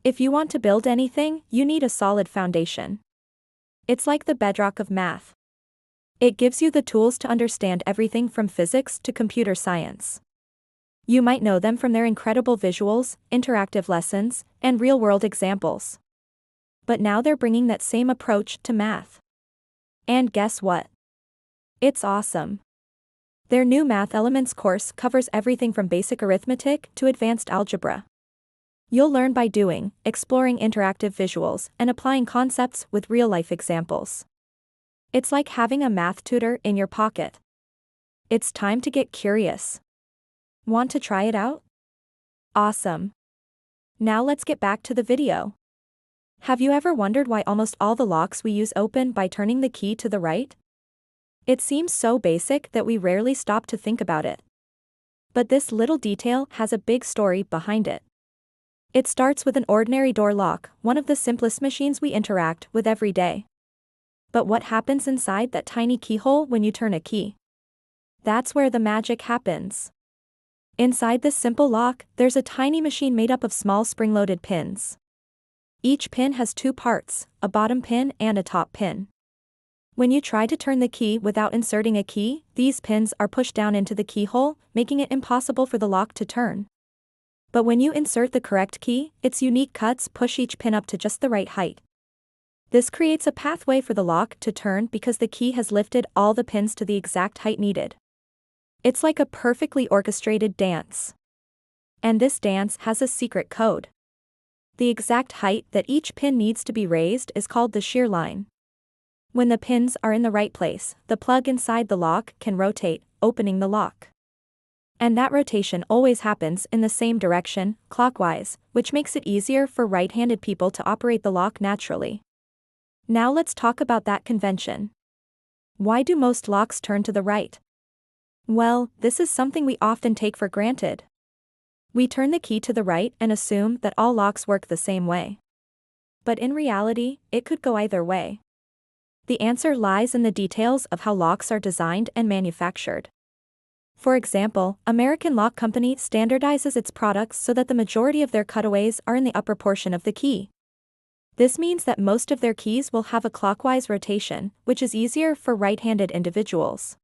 If you want to build anything, you need a solid foundation. It's like the bedrock of math. It gives you the tools to understand everything from physics to computer science. You might know them from their incredible visuals, interactive lessons, and real-world examples. But now they're bringing that same approach to math. And guess what? It's awesome. Their new Math Elements course covers everything from basic arithmetic to advanced algebra. You'll learn by doing, exploring interactive visuals, and applying concepts with real-life examples. It's like having a math tutor in your pocket. It's time to get curious. Want to try it out? Awesome. Now let's get back to the video. Have you ever wondered why almost all the locks we use open by turning the key to the right? It seems so basic that we rarely stop to think about it. But this little detail has a big story behind it. It starts with an ordinary door lock, one of the simplest machines we interact with every day. But what happens inside that tiny keyhole when you turn a key? That's where the magic happens. Inside this simple lock, there's a tiny machine made up of small spring-loaded pins. Each pin has two parts, a bottom pin and a top pin. When you try to turn the key without inserting a key, these pins are pushed down into the keyhole, making it impossible for the lock to turn. But when you insert the correct key, its unique cuts push each pin up to just the right height. This creates a pathway for the lock to turn because the key has lifted all the pins to the exact height needed. It's like a perfectly orchestrated dance. And this dance has a secret code. The exact height that each pin needs to be raised is called the shear line. When the pins are in the right place, the plug inside the lock can rotate, opening the lock. And that rotation always happens in the same direction, clockwise, which makes it easier for right-handed people to operate the lock naturally. Now let's talk about that convention. Why do most locks turn to the right? Well, this is something we often take for granted. We turn the key to the right and assume that all locks work the same way. But in reality, it could go either way. The answer lies in the details of how locks are designed and manufactured. For example, American Lock Company standardizes its products so that the majority of their cutaways are in the upper portion of the key. This means that most of their keys will have a clockwise rotation, which is easier for right-handed individuals.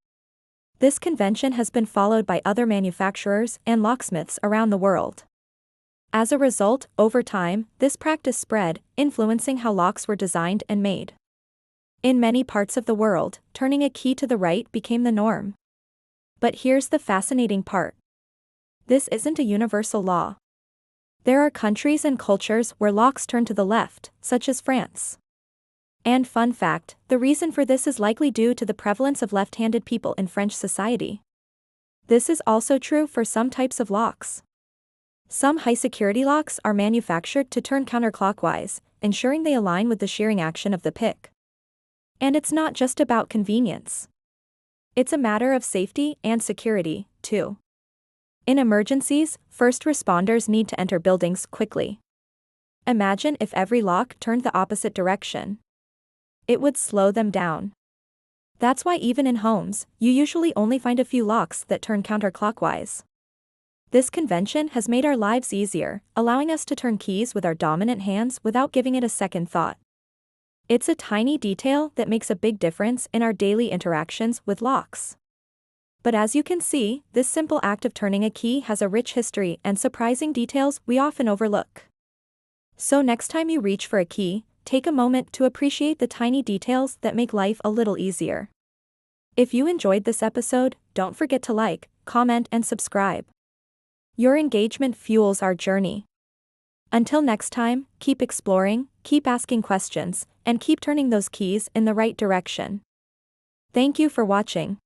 This convention has been followed by other manufacturers and locksmiths around the world. As a result, over time, this practice spread, influencing how locks were designed and made. In many parts of the world, turning a key to the right became the norm. But here's the fascinating part. This isn't a universal law. There are countries and cultures where locks turn to the left, such as France. And fun fact, the reason for this is likely due to the prevalence of left-handed people in French society. This is also true for some types of locks. Some high-security locks are manufactured to turn counterclockwise, ensuring they align with the shearing action of the pick. And it's not just about convenience. It's a matter of safety and security, too. In emergencies, first responders need to enter buildings quickly. Imagine if every lock turned the opposite direction. It would slow them down. That's why even in homes, you usually only find a few locks that turn counterclockwise. This convention has made our lives easier, allowing us to turn keys with our dominant hands without giving it a second thought. It's a tiny detail that makes a big difference in our daily interactions with locks. But as you can see, this simple act of turning a key has a rich history and surprising details we often overlook. So next time you reach for a key, take a moment to appreciate the tiny details that make life a little easier. If you enjoyed this episode, don't forget to like, comment, and subscribe. Your engagement fuels our journey. Until next time, keep exploring, keep asking questions, and keep turning those keys in the right direction. Thank you for watching.